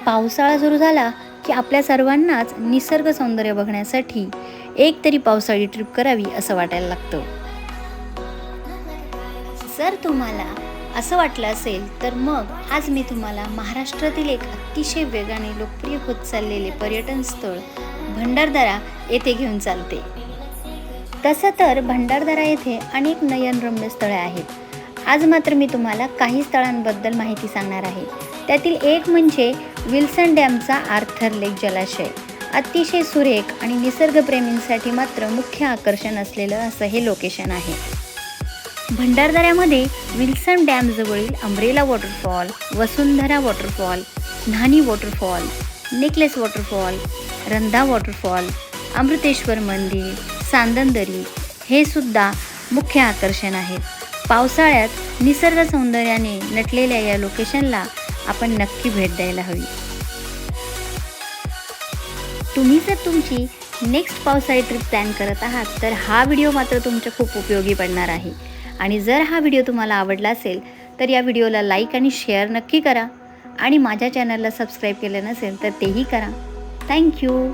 पावसाळा सुरू झाला की आपल्या सर्वांनाच निसर्ग सौंदर्य बघण्यासाठी एक तरी पावसाळी ट्रिप करावी असं वाटायला लागतं. जर तुम्हाला असं वाटलं असेल तर मग आज मी तुम्हाला महाराष्ट्रातील एक अतिशय वेगाने लोकप्रिय होत चाललेले पर्यटन स्थळ भंडारदरा येथे घेऊन चालते. तसं तर भंडारदरा येथे अनेक नयनरम्य स्थळे आहेत. आज मात्र मी तुम्हाला काही स्थळांबद्दल माहिती सांगणार आहे. त्यातील एक म्हणजे विल्सन डॅमचा आर्थर लेक जलाशय. अतिशय सुरेख आणि निसर्गप्रेमींसाठी मात्र मुख्य आकर्षण असलेलं असं हे लोकेशन आहे. भंडारदऱ्यामध्ये विल्सन डॅमजवळील umbrella waterfall, Vasundhara waterfall, Nhani waterfall, necklace waterfall, Randha waterfall, Amruteshwar मंदिर, सांदनदरी हे सुद्धा मुख्य आकर्षण आहेत. पावसाळ्यात निसर्ग सौंदर्याने नटलेल्या या लोकेशनला आपण नक्की भेट द्यायला हवी. तुम्ही जर तुमची नेक्स्ट पावसाळी ट्रिप प्लॅन करत आहात तर हा व्हिडिओ मात्र तुमच्या खूप उपयोगी पडणार आहे. आणि जर हा व्हिडिओ तुम्हाला आवडला असेल तर या व्हिडिओला लाईक आणि शेअर नक्की करा. आणि माझ्या चॅनलला सबस्क्राईब केलं नसेल तर तेही करा. थँक्यू.